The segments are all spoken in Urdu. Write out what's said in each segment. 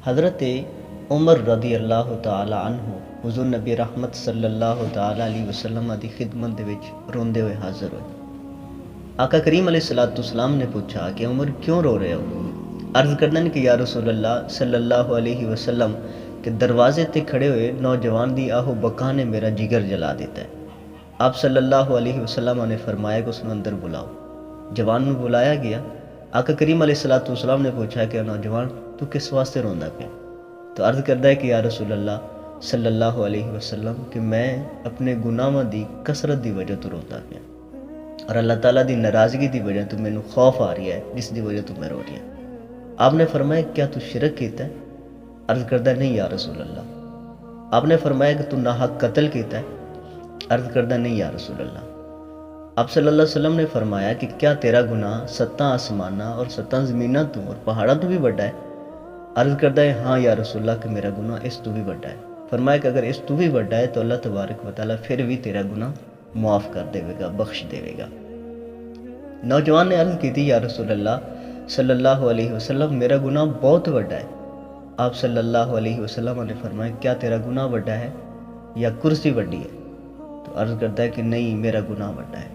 حضرت عمر رضی اللہ تعالی عنہ حضور نبی رحمت صلی اللہ تعالی علیہ وسلم دی خدمت دے وچ روندے ہوئے حاضر ہوئے۔ آقا کریم علیہ الصلوۃ والسلام نے پوچھا کہ عمر کیوں رو رہے ہو؟ عرض کردن کہ یا رسول اللہ صلی اللہ علیہ وسلم کہ دروازے تے کھڑے ہوئے نوجوان دی آہو بکا نے میرا جگر جلا دیتا ہے۔ آپ صلی اللہ علیہ وسلم نے فرمایا کہ اس نے اندر بلاؤ۔ جوان نو بلایا گیا۔ آقا کریم علیہ الصلوۃ والسلام نے پوچھا کہ نوجوان تو کس واسطے روندا پیا؟ تو عرض کردا ہے کہ یا رسول اللہ صلی اللہ علیہ وسلم کہ میں اپنے گناہاں دی کثرت دی وجہ تو روندا پیا اور اللہ تعالیٰ دی ناراضگی دی وجہ تو مینوں خوف آ رہی ہے جس دی وجہ تو میں رو رہی ہوں۔ آپ نے فرمایا کیا تو شرک کیتا ہے؟ عرض کردا نہیں یا رسول اللہ۔ آپ نے فرمایا کہ تو ناحق قتل کیتا ہے؟ عرض کردا نہیں یا رسول اللہ۔ آپ صلی اللہ علیہ وسلم نے فرمایا کہ کیا تیرا گناہ 7 آسماناں اور 7 زمیناں تو اور پہاڑاں تو بھی بڑا ہے؟ عرض کردا ہے ہاں یا رسول اللہ کہ میرا گناہ اس تو بھی بڑا ہے۔ فرمایا کہ اگر اس تو بھی بڑا ہے تو اللہ تبارک و تعالیٰ پھر بھی تیرا گناہ معاف کر دے گا، بخش دے گا۔ نوجوان نے عرض کی تھی یا رسول اللہ صلی اللہ علیہ وسلم میرا گناہ بہت بڑا ہے۔ آپ صلی اللہ علیہ وسلم نے فرمایا کیا تیرا گناہ بڑا ہے یا کرسی بڑی ہے؟ تو عرض کرتا ہے کہ نہیں میرا گناہ بڑا ہے۔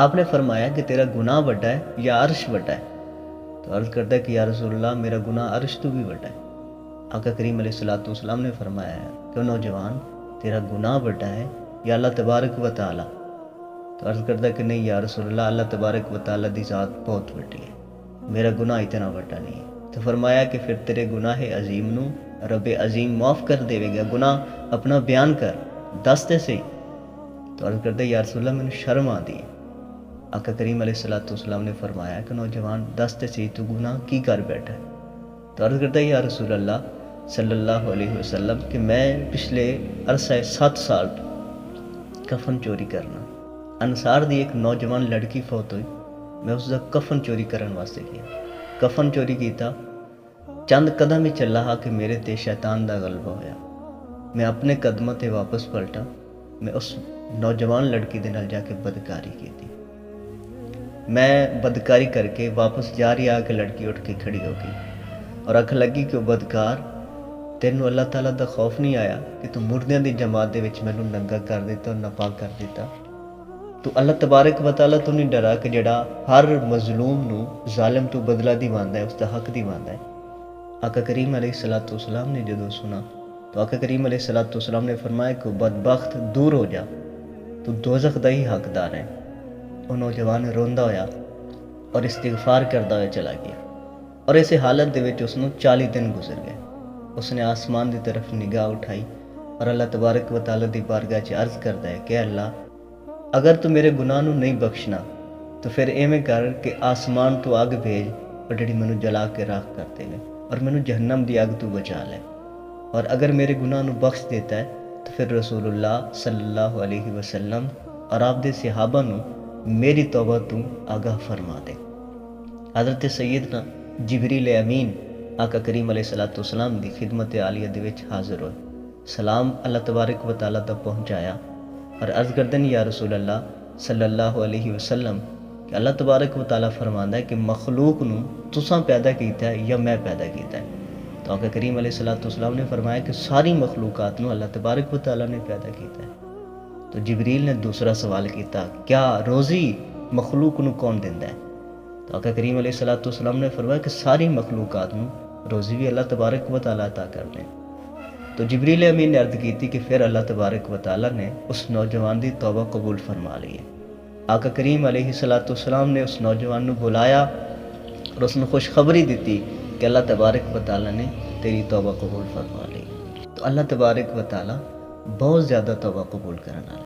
آپ نے فرمایا کہ تیرا گناہ بڑا ہے یا عرش بڑا ہے؟ تو عرض کرتا ہے کہ یا رسول اللہ میرا گناہ عرش تو بھی بڑا ہے۔ آقا کریم علیہ الصلوۃ والسلام نے فرمایا ہے کہ نوجوان تیرا گناہ بڑا ہے یا اللہ تبارک و تعالیٰ؟ تو عرض کرتا ہے کہ نہیں یا رسول اللہ اللہ تبارک و تعالیٰ دی ذات بہت بڑی ہے، میرا گناہ اتنا بڑا نہیں ہے۔ تو فرمایا کہ پھر تیرے گناہ عظیم نو رب عظیم معاف کر دے گا، گناہ اپنا بیان کر دس تے صحیح۔ تو عرض کرتا ہے یا رسول اللہ مینوں شرم آتی ہے۔ آقا کریم علیہ الصلوۃ والسلام نے فرمایا کہ نوجوان دس تے صحیح تو گناہ کی کر بیٹھا ہے؟ تو عرض کرتا ہے یا رسول اللہ صلی اللہ علیہ وسلم کہ میں پچھلے عرصہ 7 سال کفن چوری کرنا۔ انصار دی ایک نوجوان لڑکی فوت ہوئی، میں اس دا کفن چوری کرن واسطے گیا۔ کفن چوری کیتا، چند قدم ہی چلا ہا کہ میرے تے شیطان دا غلبہ ہویا۔ میں اپنے قدموں تے واپس پلٹا، میں اس نوجوان لڑکی دے نال جا کے بدکاری کی تھی۔ میں بدکاری کر کے واپس جا رہی آ کے لڑکی اٹھ کے کھڑی ہو گئی اور آکھ لگی کہ بدکار تینوں اللہ تعالیٰ دا خوف نہیں آیا کہ تو مردیاں دی جماعت دے وچ مینوں ننگا کر دیتا اور ناپاک کر دیتا؟ تو اللہ تبارک و تعالیٰ تو نہیں ڈرا کہ جڑا ہر مظلوم نو ظالم تو بدلہ دیواندا ہے، اس دا حق دیواندا ہے؟ آقا کریم علیہ الصلوۃ والسلام نے جدوں سنا تو آقا کریم علیہ الصلوۃ والسلام نے فرمایا کہ بدبخت دور ہو جا، تو دوزخ دا ہی حقدار ہے۔ وہ نوجوان روندا ہویا اور استغفار کردا ہوا چلا گیا اور اسے حالت دے وچ اس نوں 40 دن گزر گئے۔ اس نے آسمان دی طرف نگاہ اٹھائی اور اللہ تبارک و تعالیٰ دی بارگاہ چ عرض کردا ہے کہ اللہ اگر تو میرے گناہ نوں نہیں بخشنا تو پھر ایویں کر کہ آسمان تو اگ بھیج اور جڑی مینوں جلا کے راکھ کر دے گا اور مینوں جہنم دی اگ تو بچا لے، اور اگر میرے گناہ نوں بخش دیتا ہے تو پھر رسول اللہ صلی اللہ علیہ وسلم اور آپ دے صحابہ نوں میری توبہ تو آگاہ فرما دے۔ حضرت سیدنا جبریل امین آقا کریم علیہ الصلوۃ والسلام دی خدمت عالیہ دے وچ حاضر ہوئے، سلام اللہ تبارک و تعالیٰ تک پہنچایا اور عرض کردن یا رسول اللہ صلی اللہ علیہ وسلم کہ اللہ تبارک و تعالیٰ فرماندا ہے کہ مخلوق نوں تساں پیدا کیتا ہے یا میں پیدا کیتا ہے؟ تو آقا کریم علیہ الصلوۃ والسلام نے فرمایا کہ ساری مخلوقات نوں اللہ تبارک و تعالیٰ نے پیدا کیتا ہے۔ تو جبریل نے دوسرا سوال کیتا کیا روزی مخلوق نوں کون دیندا ہے؟ تو آقا کریم علیہ الصلوۃ والسلام نے فرمایا کہ ساری مخلوقات نوں روزی بھی اللہ تبارک و تعالیٰ عطا کرنے۔ تو جبریل امین نے عرض کی تھی کہ پھر اللہ تبارک و تعالیٰ نے اس نوجوان دی توبہ قبول فرما لی ہے۔ آقا کریم علیہ الصلوۃ والسلام نے اس نوجوان نوں بلایا اور اس نے خوشخبری دیتی کہ اللہ تبارک و تعالیٰ نے تیری توبہ قبول فرما لی۔ تو اللہ تبارک و تعالیٰ بہت زیادہ توبہ قبول کرنا۔